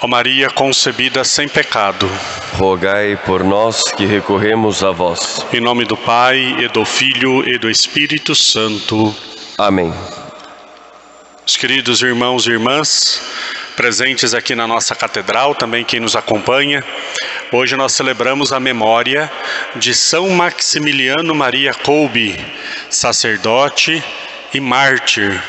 Ó Maria concebida sem pecado, rogai por nós que recorremos a vós. em nome do Pai, e do Filho, e do Espírito Santo. Amém. Os queridos irmãos e irmãs, presentes aqui na nossa catedral, também quem nos acompanha, hoje nós celebramos a memória de São Maximiliano Maria Kolbe, sacerdote e mártir.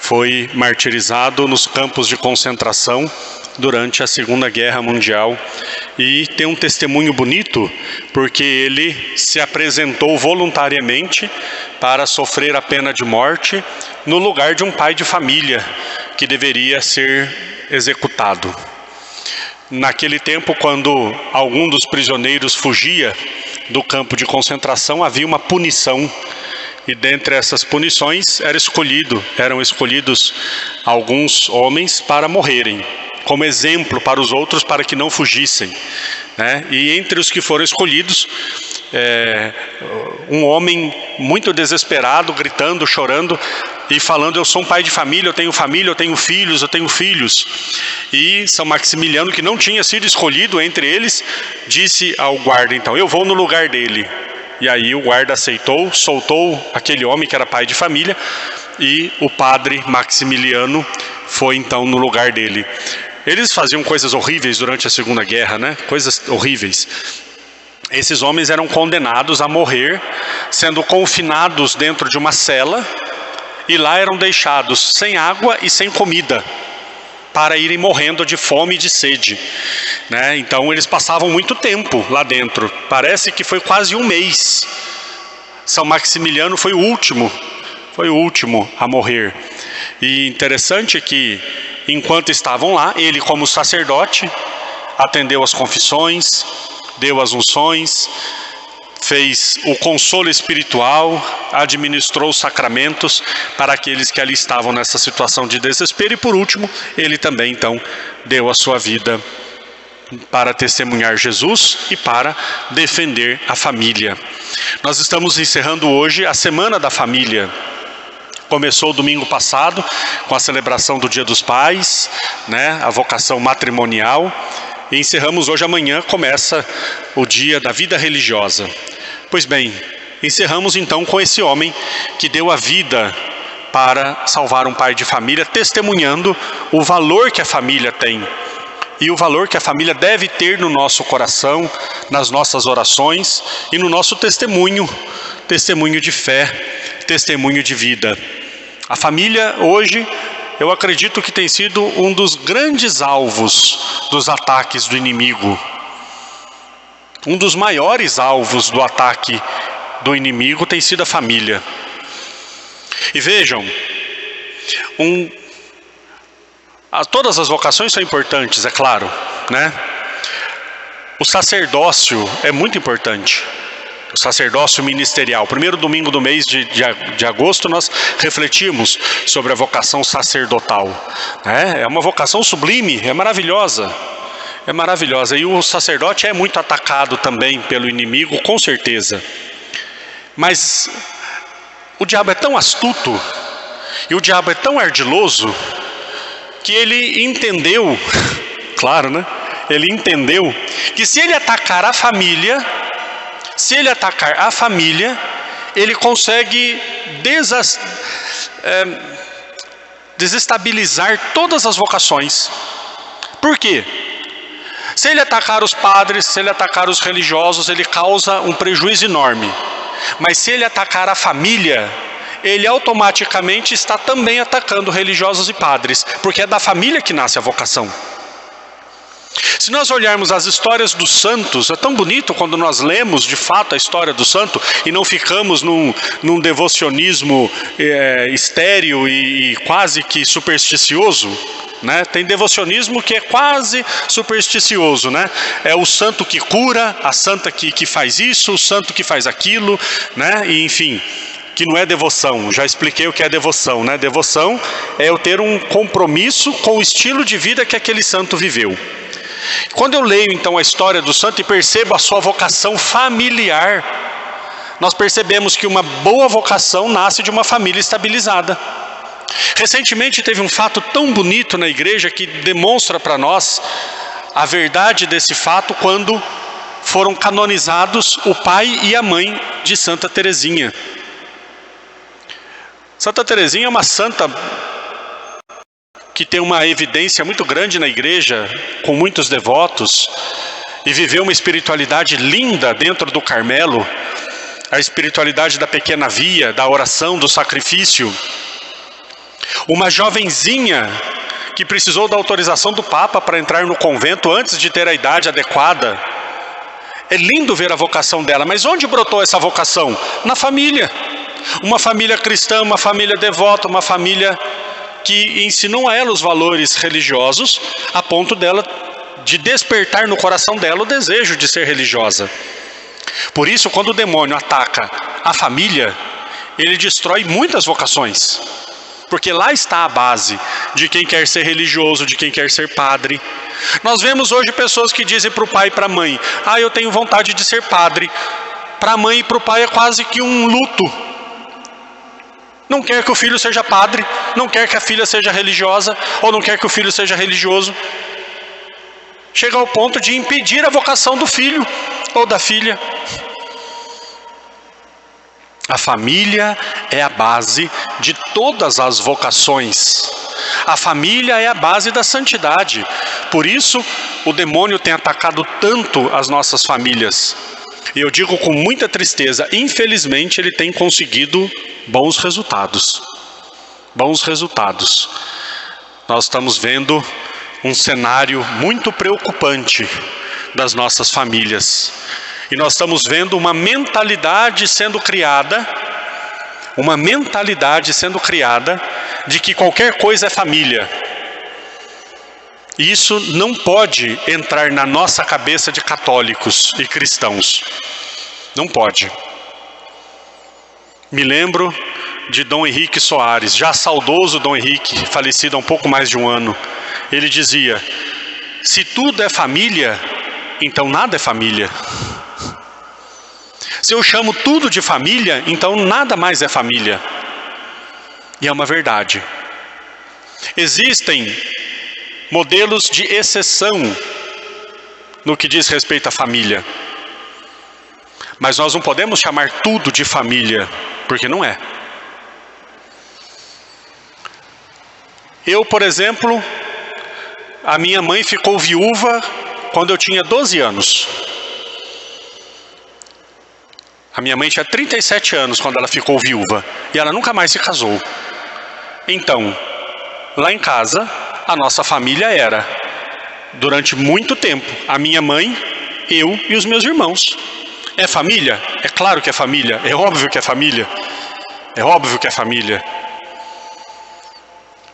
Foi martirizado nos campos de concentração durante a Segunda Guerra Mundial e tem um testemunho bonito porque ele se apresentou voluntariamente para sofrer a pena de morte no lugar de um pai de família que deveria ser executado. Naquele tempo, quando algum dos prisioneiros fugia do campo de concentração, havia uma punição. E dentre essas punições eram escolhidos alguns homens para morrerem, como exemplo para os outros, para que não fugissem, né? E entre os que foram escolhidos, um homem muito desesperado, gritando, chorando e falando: eu sou um pai de família, eu tenho filhos. E São Maximiliano, que não tinha sido escolhido entre eles, disse ao guarda: então, eu vou no lugar dele. E aí o guarda aceitou, soltou aquele homem que era pai de família, e o padre Maximiliano foi então no lugar dele. Eles faziam coisas horríveis durante a Segunda Guerra, né? Coisas horríveis. Esses homens eram condenados a morrer, sendo confinados dentro de uma cela, e lá eram deixados sem água e sem comida, para irem morrendo de fome e de sede, né? Então eles passavam muito tempo lá dentro, parece que foi quase um mês. São Maximiliano foi o último a morrer. E interessante que, enquanto estavam lá, ele, como sacerdote, atendeu as confissões, deu as unções, fez o consolo espiritual, administrou os sacramentos para aqueles que ali estavam nessa situação de desespero. E por último, ele também então deu a sua vida para testemunhar Jesus e para defender a família. Nós estamos encerrando hoje a Semana da Família. Começou domingo passado com a celebração do Dia dos Pais, né, a vocação matrimonial. E encerramos hoje. Amanhã começa o dia da vida religiosa. Pois bem, encerramos então com esse homem que deu a vida para salvar um pai de família, testemunhando o valor que a família tem e o valor que a família deve ter no nosso coração, nas nossas orações e no nosso testemunho de fé, testemunho de vida. A família hoje, eu acredito que tem sido um dos grandes alvos dos ataques do inimigo. Um dos maiores alvos do ataque do inimigo tem sido a família. E vejam, todas as vocações são importantes, é claro, né? O sacerdócio é muito importante. O sacerdócio ministerial. Primeiro domingo do mês de agosto nós refletimos sobre a vocação sacerdotal, né? É uma vocação sublime, é maravilhosa. É maravilhosa. E o sacerdote é muito atacado também pelo inimigo, com certeza. Mas o diabo é tão astuto e o diabo é tão ardiloso que ele entendeu, claro, né? Ele entendeu que se ele atacar a família, ele consegue desestabilizar todas as vocações. Por quê? Se ele atacar os padres, se ele atacar os religiosos, ele causa um prejuízo enorme. Mas se ele atacar a família, ele automaticamente está também atacando religiosos e padres, porque é da família que nasce a vocação. Se nós olharmos as histórias dos santos, é tão bonito quando nós lemos de fato a história do santo e não ficamos num devocionismo estéril e quase que supersticioso, né? Tem devocionismo que é quase supersticioso, né? É o santo que cura, a santa que faz isso, o santo que faz aquilo, né? E enfim, que não é devoção. Já expliquei o que é devoção, né? Devoção é eu ter um compromisso com o estilo de vida que aquele santo viveu. Quando eu leio então a história do santo e percebo a sua vocação familiar, nós percebemos que uma boa vocação nasce de uma família estabilizada. Recentemente teve um fato tão bonito na igreja que demonstra para nós a verdade desse fato quando foram canonizados o pai e a mãe de Santa Teresinha. Santa Teresinha é uma santa que tem uma evidência muito grande na igreja, com muitos devotos, e viveu uma espiritualidade linda dentro do Carmelo, a espiritualidade da pequena via, da oração, do sacrifício. Uma jovenzinha que precisou da autorização do Papa para entrar no convento antes de ter a idade adequada. É lindo ver a vocação dela, mas onde brotou essa vocação? Na família. Uma família cristã, uma família devota, uma família que ensinou a ela os valores religiosos, a ponto de despertar no coração dela o desejo de ser religiosa. Por isso, quando o demônio ataca a família, ele destrói muitas vocações. Porque lá está a base de quem quer ser religioso, de quem quer ser padre. Nós vemos hoje pessoas que dizem para o pai e para a mãe: eu tenho vontade de ser padre. Para a mãe e para o pai é quase que um luto. Não quer que o filho seja padre, não quer que a filha seja religiosa, ou não quer que o filho seja religioso. Chega ao ponto de impedir a vocação do filho ou da filha. A família é a base de todas as vocações. A família é a base da santidade. Por isso, o demônio tem atacado tanto as nossas famílias. E eu digo com muita tristeza, infelizmente ele tem conseguido bons resultados. Bons resultados. Nós estamos vendo um cenário muito preocupante das nossas famílias. E nós estamos vendo uma mentalidade sendo criada de que qualquer coisa é família. E isso não pode entrar na nossa cabeça de católicos e cristãos. Não pode. Me lembro de Dom Henrique Soares, já saudoso Dom Henrique, falecido há um pouco mais de um ano. Ele dizia: se tudo é família, então nada é família. Se eu chamo tudo de família, então nada mais é família. E é uma verdade. Existem modelos de exceção no que diz respeito à família. Mas nós não podemos chamar tudo de família, porque não é. Eu, por exemplo, a minha mãe ficou viúva quando eu tinha 12 anos. A minha mãe tinha 37 anos quando ela ficou viúva. E ela nunca mais se casou. Então, lá em casa, a nossa família era, durante muito tempo, a minha mãe, eu e os meus irmãos. É família? É claro que é família. É óbvio que é família. É óbvio que é família.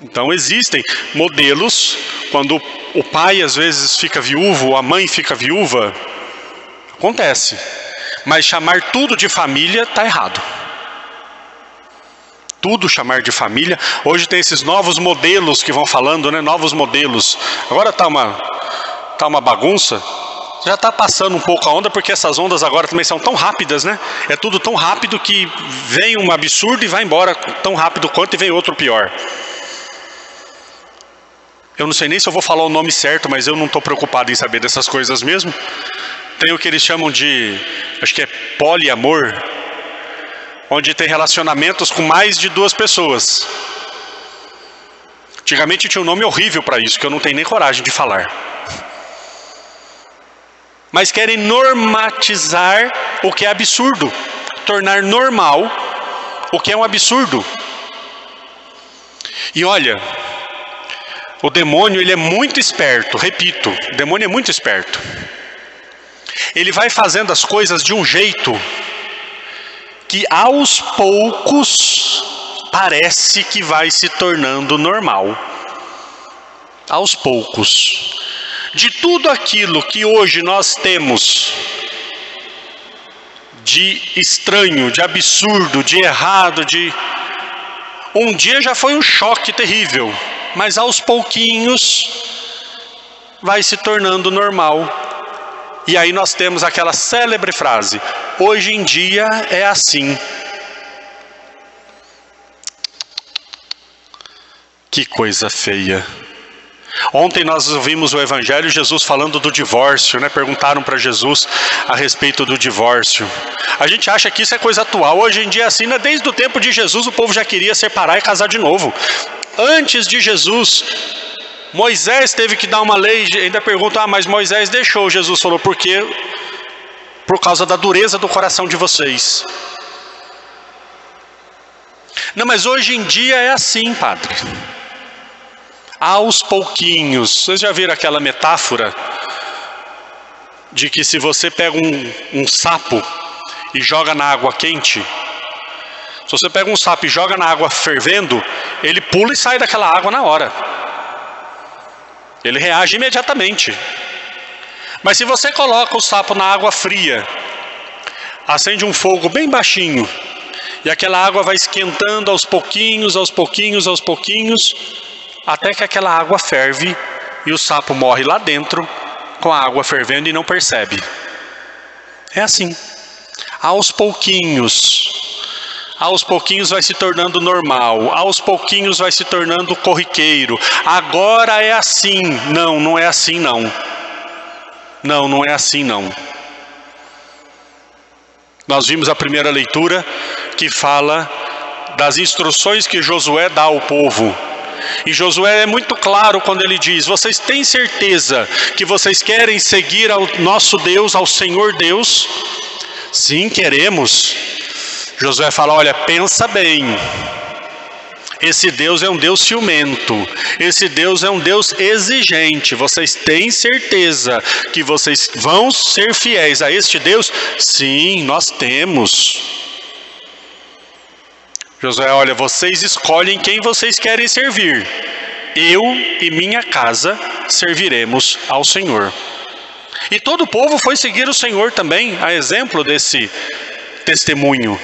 Então existem modelos, quando o pai às vezes fica viúvo, ou a mãe fica viúva, acontece. Mas chamar tudo de família está errado. Tudo chamar de família. Hoje tem esses novos modelos que vão falando, né? Novos modelos. Agora tá uma bagunça. Já está passando um pouco a onda, porque essas ondas agora também são tão rápidas, né? É tudo tão rápido que vem um absurdo e vai embora tão rápido quanto e vem outro pior. Eu não sei nem se eu vou falar o nome certo, mas eu não estou preocupado em saber dessas coisas mesmo. Tem o que eles chamam de, acho que é poliamor, onde tem relacionamentos com mais de 2 pessoas. Antigamente tinha um nome horrível para isso, que eu não tenho nem coragem de falar. Mas querem normatizar o que é absurdo, tornar normal o que é um absurdo. E olha, o demônio ele é muito esperto, repito, o demônio é muito esperto. Ele vai fazendo as coisas de um jeito que aos poucos parece que vai se tornando normal. Aos poucos. De tudo aquilo que hoje nós temos de estranho, de absurdo, de errado, um dia já foi um choque terrível, mas aos pouquinhos vai se tornando normal. E aí nós temos aquela célebre frase: hoje em dia é assim. Que coisa feia. Ontem nós ouvimos o Evangelho, Jesus falando do divórcio, né? Perguntaram para Jesus a respeito do divórcio. A gente acha que isso é coisa atual. Hoje em dia é assim, né? Desde o tempo de Jesus o povo já queria separar e casar de novo. Antes de Jesus, Moisés teve que dar uma lei. Ainda perguntam, mas Moisés deixou. Jesus falou, por quê? Por causa da dureza do coração de vocês. Não, mas hoje em dia é assim, padre. Aos pouquinhos. Vocês já viram aquela metáfora de que se você pega um sapo e joga na água quente, se você pega um sapo e joga na água fervendo, ele pula e sai daquela água na hora. Ele reage imediatamente. Mas se você coloca o sapo na água fria, acende um fogo bem baixinho, e aquela água vai esquentando aos pouquinhos, aos pouquinhos, aos pouquinhos, até que aquela água ferve e o sapo morre lá dentro com a água fervendo e não percebe. É assim. Aos pouquinhos vai se tornando normal, aos pouquinhos vai se tornando corriqueiro. Agora é assim. Não, não é assim não. Não, não é assim não. Nós vimos a primeira leitura que fala das instruções que Josué dá ao povo. E Josué é muito claro quando ele diz, vocês têm certeza que vocês querem seguir ao nosso Deus, ao Senhor Deus? Sim, queremos. Josué fala, olha, pensa bem. Esse Deus é um Deus ciumento. Esse Deus é um Deus exigente. Vocês têm certeza que vocês vão ser fiéis a este Deus? Sim, nós temos. Josué, olha, vocês escolhem quem vocês querem servir. Eu e minha casa serviremos ao Senhor. E todo o povo foi seguir o Senhor também, a exemplo desse testemunho.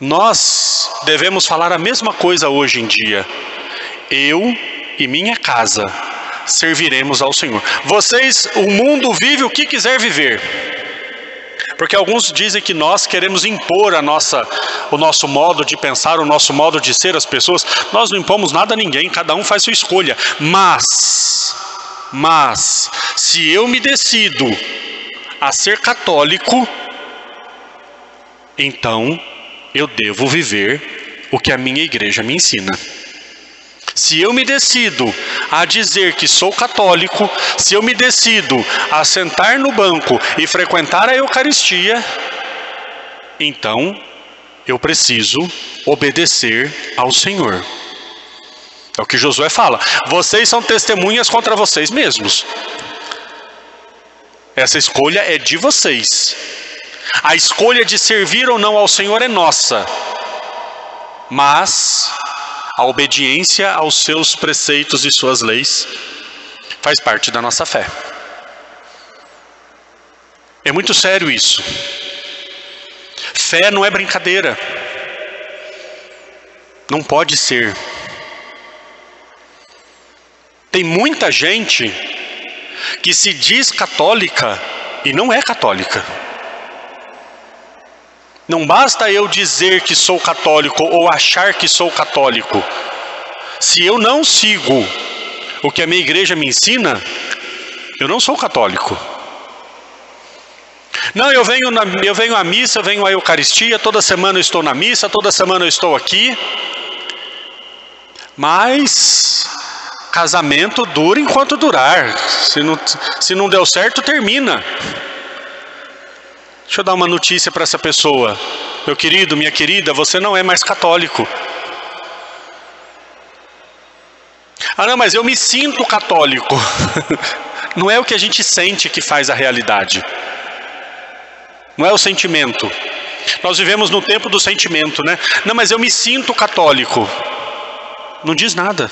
Nós devemos falar a mesma coisa hoje em dia. Eu e minha casa serviremos ao Senhor. Vocês, o mundo vive o que quiser viver. Porque alguns dizem que nós queremos impor o nosso modo de pensar, o nosso modo de ser às pessoas. Nós não impomos nada a ninguém, cada um faz sua escolha. Mas, se eu me decido a ser católico, então eu devo viver o que a minha igreja me ensina. Se eu me decido a dizer que sou católico, se eu me decido a sentar no banco e frequentar a Eucaristia, então eu preciso obedecer ao Senhor. É o que Josué fala. Vocês são testemunhas contra vocês mesmos. Essa escolha é de vocês. A escolha de servir ou não ao Senhor é nossa. Mas a obediência aos seus preceitos e suas leis faz parte da nossa fé. É muito sério isso. Fé não é brincadeira. Não pode ser. Tem muita gente que se diz católica e não é católica. Não basta eu dizer que sou católico ou achar que sou católico. Se eu não sigo o que a minha igreja me ensina, eu não sou católico. Não, eu venho à missa, eu venho à Eucaristia, toda semana eu estou na missa, toda semana eu estou aqui. Mas casamento dura enquanto durar. Se não deu certo, termina. Deixa eu dar uma notícia para essa pessoa. Meu querido, minha querida, você não é mais católico. Ah, não, mas eu me sinto católico. Não é o que a gente sente que faz a realidade. Não é o sentimento. Nós vivemos no tempo do sentimento, né? Não, mas eu me sinto católico. Não diz nada.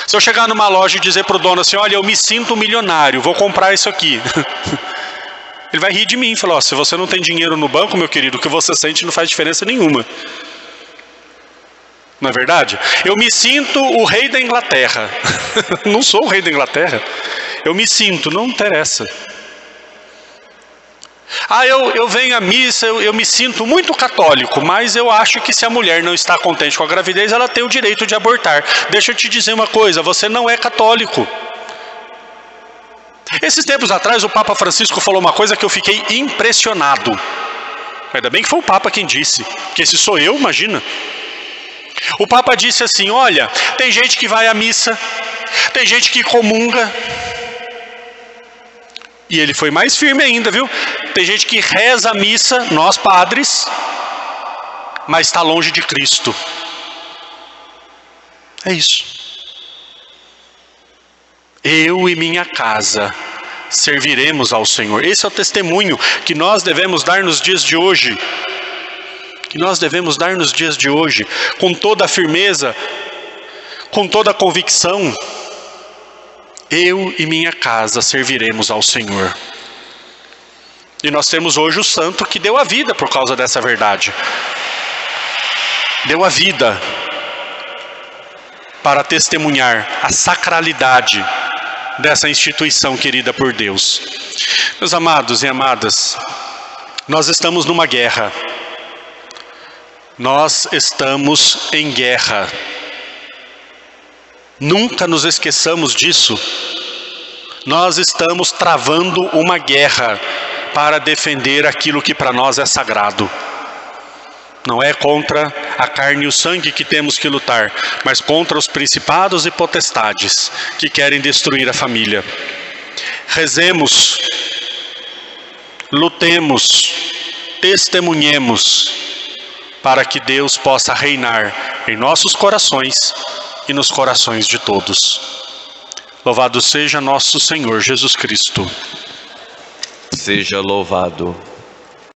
Se eu chegar numa loja e dizer para o dono assim, olha, eu me sinto milionário, vou comprar isso aqui. Ele vai rir de mim e falar, se você não tem dinheiro no banco, meu querido, o que você sente não faz diferença nenhuma. Não é verdade? Eu me sinto o rei da Inglaterra. Não sou o rei da Inglaterra. Eu me sinto, não interessa. Eu venho à missa, eu me sinto muito católico, mas eu acho que se a mulher não está contente com a gravidez, ela tem o direito de abortar. Deixa eu te dizer uma coisa, você não é católico. Esses tempos atrás o Papa Francisco falou uma coisa que eu fiquei impressionado. Ainda bem que foi o Papa quem disse, porque se sou eu, imagina. O Papa disse assim, olha, tem gente que vai à missa, tem gente que comunga. E ele foi mais firme ainda, viu? Tem gente que reza a missa, nós padres, mas está longe de Cristo. É isso. Eu e minha casa serviremos ao Senhor. Esse é o testemunho que nós devemos dar nos dias de hoje. Que nós devemos dar nos dias de hoje, com toda a firmeza, com toda a convicção. Eu e minha casa serviremos ao Senhor. E nós temos hoje o santo que deu a vida por causa dessa verdade. Deu a vida para testemunhar a sacralidade dessa instituição querida por Deus. Meus amados e amadas, nós estamos numa guerra. Nós estamos em guerra. Nunca nos esqueçamos disso. Nós estamos travando uma guerra para defender aquilo que para nós é sagrado. Não é contra a carne e o sangue que temos que lutar, mas contra os principados e potestades que querem destruir a família. Rezemos, lutemos, testemunhemos, para que Deus possa reinar em nossos corações e nos corações de todos. Louvado seja nosso Senhor Jesus Cristo. Seja louvado.